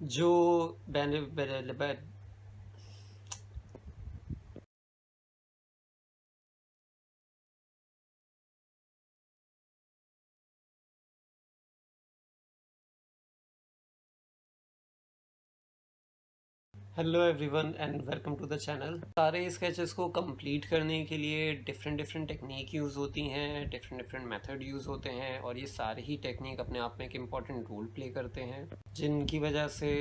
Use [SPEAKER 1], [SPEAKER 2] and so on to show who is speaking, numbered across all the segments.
[SPEAKER 1] जो बेने बेने बे hello everyone and welcome to the channel. सारे स्केचेस को कंप्लीट करने के लिए डिफरेंट डिफरेंट टेक्निक यूज़ होती हैं, डिफरेंट डिफरेंट मेथड यूज़ होते हैं और ये सारे ही टेक्निक अपने आप में एक इम्पॉर्टेंट रोल प्ले करते हैं, जिनकी वजह से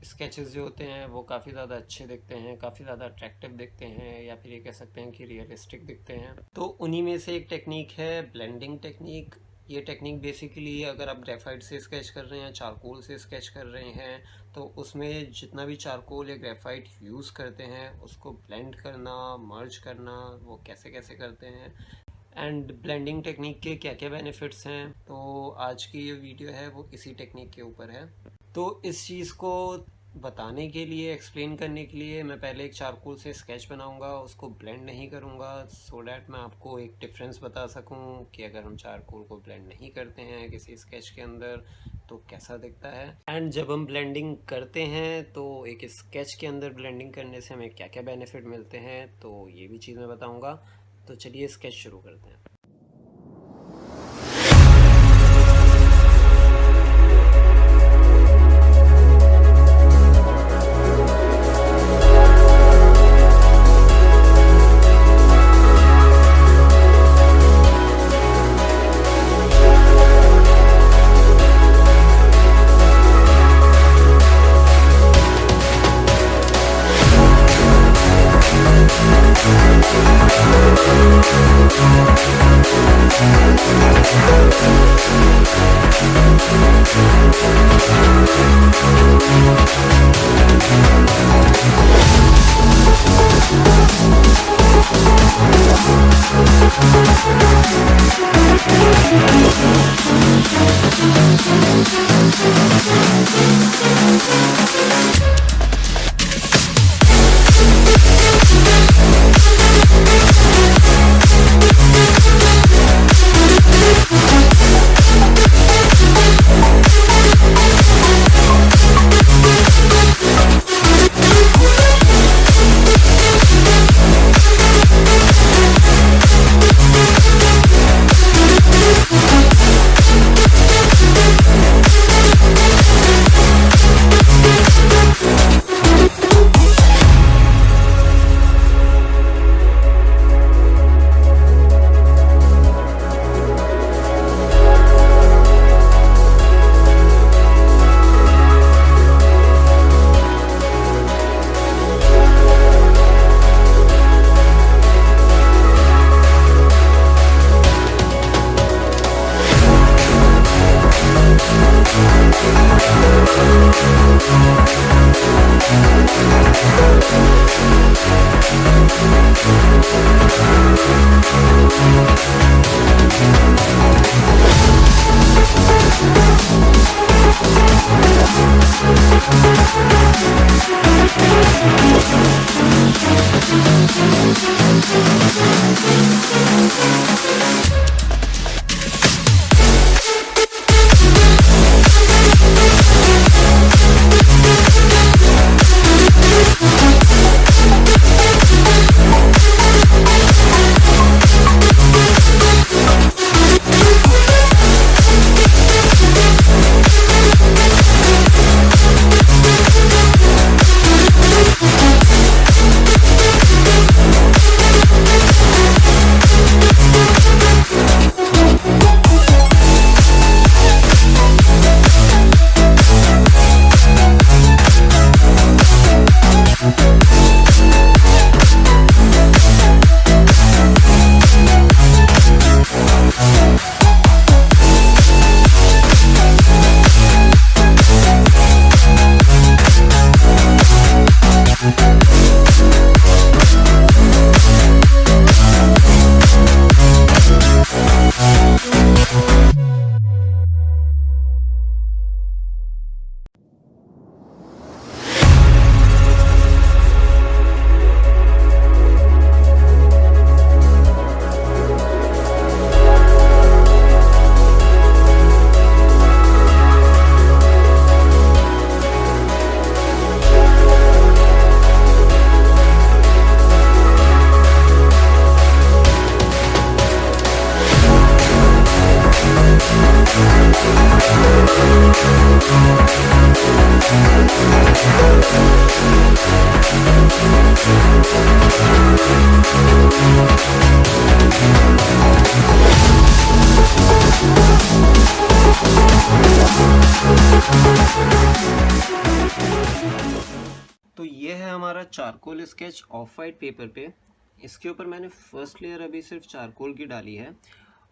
[SPEAKER 1] स्केचेस जो होते हैं वो काफ़ी ज़्यादा अच्छे दिखते हैं, काफ़ी ज़्यादा अट्रैक्टिव दिखते हैं, या फिर ये कह सकते हैं कि रियलिस्टिक दिखते हैं। तो उन्हीं में से एक टेक्निक है ब्लेंडिंग टेक्निक। ये टेक्निक बेसिकली अगर आप ग्रेफाइट से स्केच कर रहे हैं, चारकोल से स्केच कर रहे हैं, तो उसमें जितना भी चारकोल या ग्रेफाइट यूज़ करते हैं उसको ब्लेंड करना, मर्ज करना, वो कैसे कैसे करते हैं एंड ब्लेंडिंग टेक्निक के क्या क्या बेनिफिट्स हैं। तो आज की ये वीडियो है वो इसी टेक्निक के ऊपर है। तो इस चीज़ को बताने के लिए, एक्सप्लेन करने के लिए मैं पहले एक चारकोल से स्केच बनाऊंगा, उसको ब्लेंड नहीं करूंगा, सो डैट मैं आपको एक डिफरेंस बता सकूं कि अगर हम चारकोल को ब्लेंड नहीं करते हैं किसी स्केच के अंदर तो कैसा दिखता है। एंड जब हम ब्लेंडिंग करते हैं तो एक स्केच के अंदर ब्लेंडिंग करने से हमें क्या क्या बेनिफिट मिलते हैं, तो ये भी चीज़ मैं बताऊँगा। तो चलिए स्केच शुरू करते हैं। तो ये है हमारा charcoal sketch of white paper पे। इसके ऊपर मैंने फर्स्ट लेयर अभी सिर्फ चारकोल की डाली है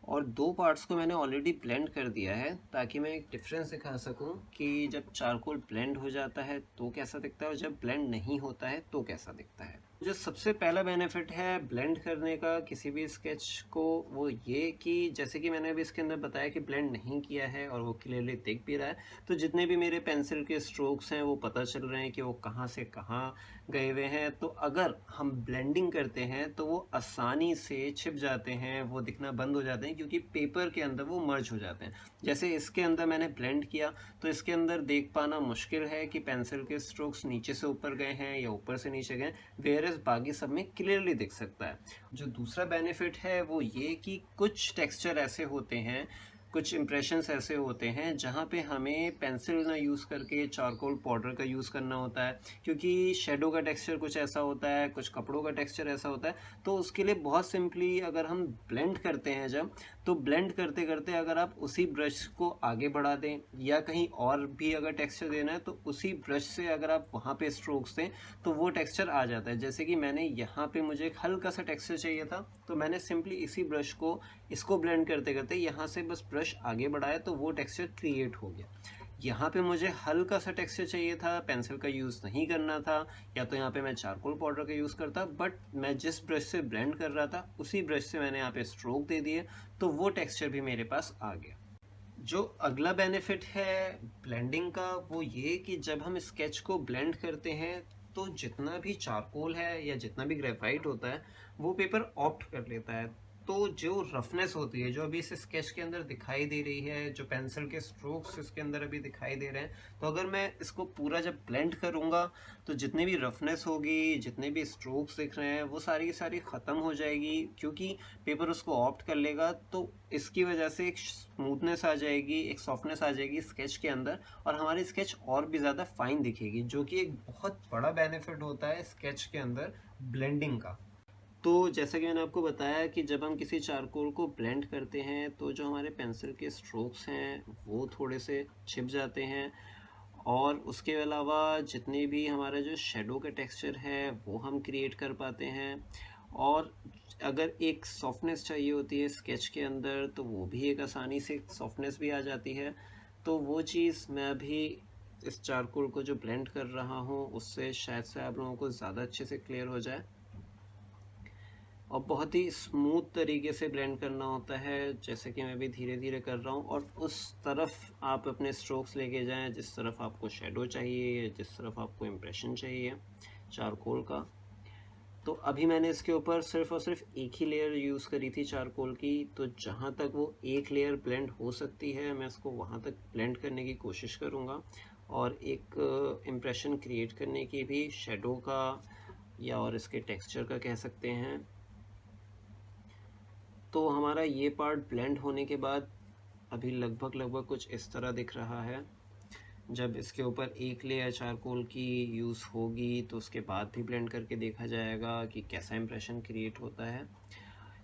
[SPEAKER 1] और दो पार्ट्स को मैंने ऑलरेडी ब्लेंड कर दिया है ताकि मैं एक डिफरेंस दिखा सकूं कि जब चारकोल ब्लेंड हो जाता है तो कैसा दिखता है और जब ब्लेंड नहीं होता है तो कैसा दिखता है। जो सबसे पहला बेनिफिट है ब्लेंड करने का किसी भी स्केच को, वो ये कि जैसे कि मैंने अभी इसके अंदर बताया कि ब्लेंड नहीं किया है और वो क्लियरली दिख भी रहा है, तो जितने भी मेरे पेंसिल के स्ट्रोक्स हैं वो पता चल रहे हैं कि वो कहाँ से कहाँ गए हुए हैं। तो अगर हम ब्लेंडिंग करते हैं तो वो आसानी से छिप जाते हैं, वो दिखना बंद हो जाते हैं क्योंकि पेपर के अंदर वो मर्ज हो जाते हैं। जैसे इसके अंदर मैंने ब्लेंड किया तो इसके अंदर देख पाना मुश्किल है कि पेंसिल के स्ट्रोक्स नीचे से ऊपर गए हैं या ऊपर से नीचे गए, वेयर बाकी सब में क्लियरली दिख सकता है। जो दूसरा बेनिफिट है वो ये कि कुछ टेक्सचर ऐसे होते हैं, कुछ इम्प्रेशंस ऐसे होते हैं जहाँ पे हमें पेंसिल ना यूज़ करके चारकोल पाउडर का यूज़ करना होता है, क्योंकि शेडो का टेक्सचर कुछ ऐसा होता है, कुछ कपड़ों का टेक्सचर ऐसा होता है। तो उसके लिए बहुत सिंपली अगर हम ब्लेंड करते हैं जब, तो ब्लेंड करते करते अगर आप उसी ब्रश को आगे बढ़ा दें या कहीं और भी अगर टेक्सचर देना है तो उसी ब्रश से अगर आप वहाँ पे स्ट्रोक्स दें तो वो टेक्सचर आ जाता है। जैसे कि मैंने यहाँ पे मुझे एक हल्का सा टेक्सचर चाहिए था तो मैंने सिंपली इसी ब्रश को इसको ब्लेंड करते करते यहाँ से बस ब्रश आगे बढ़ाया तो वो टेक्सचर क्रिएट हो गया। यहाँ पे मुझे हल्का सा टेक्सचर चाहिए था, पेंसिल का यूज़ नहीं करना था या तो यहाँ पे मैं चारकोल पाउडर का यूज़ करता, बट मैं जिस ब्रश से ब्लेंड कर रहा था उसी ब्रश से मैंने यहाँ पे स्ट्रोक दे दिए तो वो टेक्सचर भी मेरे पास आ गया। जो अगला बेनिफिट है ब्लेंडिंग का वो ये कि जब हम स्केच को ब्लेंड करते हैं तो जितना भी चारकोल है या जितना भी ग्रेफाइट होता है वो पेपर ऑप्ट कर लेता है। तो जो रफनेस होती है जो अभी इस स्केच के अंदर दिखाई दे रही है, जो पेंसिल के स्ट्रोक्स इसके अंदर अभी दिखाई दे रहे हैं, तो अगर मैं इसको पूरा जब ब्लेंड करूँगा तो जितनी भी रफनेस होगी, जितने भी स्ट्रोक्स दिख रहे हैं वो सारी की सारी ख़त्म हो जाएगी क्योंकि पेपर उसको ऑप्ट कर लेगा। तो इसकी वजह से एक स्मूथनेस आ जाएगी, एक सॉफ्टनेस आ जाएगी स्केच के अंदर और हमारी स्केच और भी ज़्यादा फाइन दिखेगी, जो कि एक बहुत बड़ा बेनिफिट होता है स्केच के अंदर ब्लेंडिंग का। तो जैसा कि मैंने आपको बताया कि जब हम किसी चारकोल को ब्लेंड करते हैं तो जो हमारे पेंसिल के स्ट्रोक्स हैं वो थोड़े से छिप जाते हैं और उसके अलावा जितने भी हमारा जो शेडो का टेक्सचर है वो हम क्रिएट कर पाते हैं। और अगर एक सॉफ्टनेस चाहिए होती है स्केच के अंदर तो वो भी एक आसानी से सॉफ्टनेस भी आ जाती है। तो वो चीज़ मैं अभी इस चारकोल को जो ब्लेंड कर रहा हूँ उससे शायद से आप लोगों को ज़्यादा अच्छे से क्लियर हो जाए। और बहुत ही स्मूथ तरीके से ब्लेंड करना होता है, जैसे कि मैं भी धीरे धीरे कर रहा हूँ। और उस तरफ आप अपने स्ट्रोक्स लेके जाएं जिस तरफ आपको शेडो चाहिए, जिस तरफ आपको इम्प्रेशन चाहिए चारकोल का। तो अभी मैंने इसके ऊपर सिर्फ और सिर्फ एक ही लेयर यूज़ करी थी चारकोल की, तो जहाँ तक वो एक लेयर ब्लेंड हो सकती है मैं उसको वहाँ तक ब्लेंड करने की कोशिश करूँगा और एक इम्प्रेशन क्रिएट करने की भी, शेडो का या और इसके टेक्सचर का कह सकते हैं। तो हमारा ये पार्ट ब्लेंड होने के बाद अभी लगभग कुछ इस तरह दिख रहा है। जब इसके ऊपर एक लेयर चारकोल की यूज़ होगी तो उसके बाद भी ब्लेंड करके देखा जाएगा कि कैसा इम्प्रेशन क्रिएट होता है।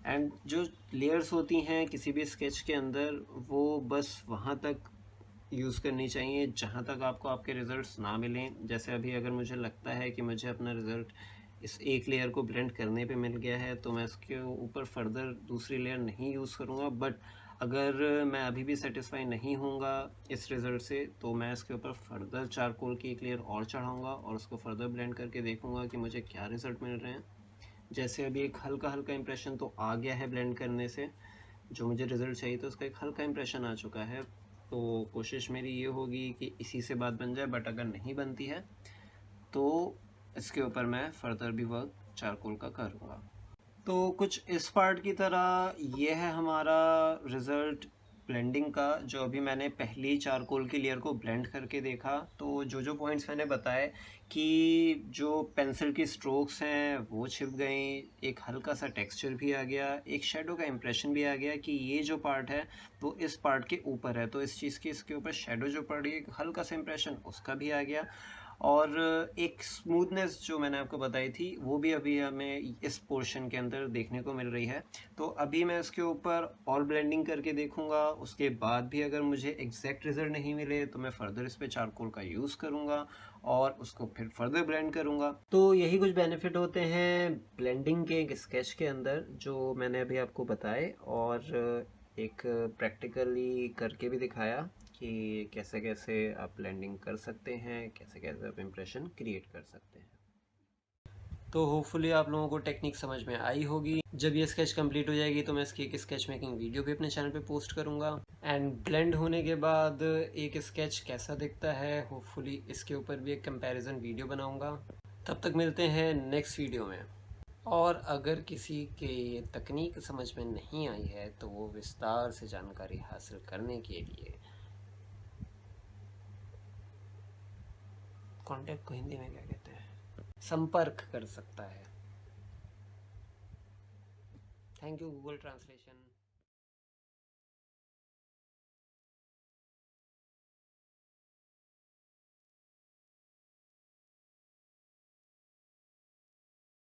[SPEAKER 1] एंड जो लेयर्स होती हैं किसी भी स्केच के अंदर वो बस वहाँ तक यूज़ करनी चाहिए जहाँ तक आपको आपके रिज़ल्ट्स ना मिलें। जैसे अभी अगर मुझे लगता है कि मुझे अपना रिज़ल्ट इस एक लेयर को ब्लेंड करने पे मिल गया है तो मैं इसके ऊपर फर्दर दूसरी लेयर नहीं यूज़ करूँगा। बट अगर मैं अभी भी सेटिस्फाई नहीं होऊंगा इस रिज़ल्ट से तो मैं इसके ऊपर फर्दर चारकोल की एक लेयर और चढ़ाऊँगा और उसको फर्दर ब्लेंड करके देखूँगा कि मुझे क्या रिज़ल्ट मिल रहे हैं। जैसे अभी एक हल्का इम्प्रेशन तो आ गया है ब्लेंड करने से, जो मुझे रिज़ल्ट चाहिए था उसका एक हल्का इम्प्रेशन आ चुका है। तो कोशिश मेरी ये होगी कि इसी से बात बन जाए, बट अगर नहीं बनती है तो इसके ऊपर मैं फर्दर भी वर्क चारकोल का करूँगा। तो कुछ इस पार्ट की तरह ये है हमारा रिज़ल्ट ब्लेंडिंग का, जो अभी मैंने पहली चारकोल की लेयर को ब्लेंड करके देखा। तो जो पॉइंट्स मैंने बताए कि जो पेंसिल की स्ट्रोक्स हैं वो छिप गई, एक हल्का सा टेक्सचर भी आ गया, एक शेडो का इम्प्रेशन भी आ गया कि ये जो पार्ट है वो इस पार्ट के ऊपर है तो इस चीज़ की इसके ऊपर शेडो जो पड़ रही है, एक हल्का सा इम्प्रेशन उसका भी आ गया। और एक स्मूथनेस जो मैंने आपको बताई थी वो भी अभी हमें इस पोर्शन के अंदर देखने को मिल रही है। तो अभी मैं इसके ऊपर और ब्लेंडिंग करके देखूंगा, उसके बाद भी अगर मुझे एग्जैक्ट रिजल्ट नहीं मिले तो मैं फर्दर इस पे चारकोल का यूज़ करूंगा और उसको फिर फर्दर ब्लेंड करूंगा। तो यही कुछ बेनिफिट होते हैं ब्लेंडिंग के एक स्केच के अंदर जो मैंने अभी आपको बताए, और एक प्रैक्टिकली करके भी दिखाया कि कैसे कैसे आप ब्लेंडिंग कर सकते हैं, कैसे कैसे आप इम्प्रेशन क्रिएट कर सकते हैं। तो होपफुली आप लोगों को टेक्निक समझ में आई होगी। जब ये स्केच कंप्लीट हो जाएगी तो मैं इसकी एक स्केच मेकिंग वीडियो भी अपने चैनल पे पोस्ट करूँगा। एंड ब्लेंड होने के बाद एक स्केच कैसा दिखता है, होपफुली इसके ऊपर भी एक कंपैरिजन वीडियो बनाऊँगा। तब तक मिलते हैं नेक्स्ट वीडियो में। और अगर किसी के ये तकनीक समझ में नहीं आई है तो वो विस्तार से जानकारी हासिल करने के लिए कांटेक्ट को हिंदी में क्या कहते हैं, संपर्क कर सकता है। Thank you Google translation.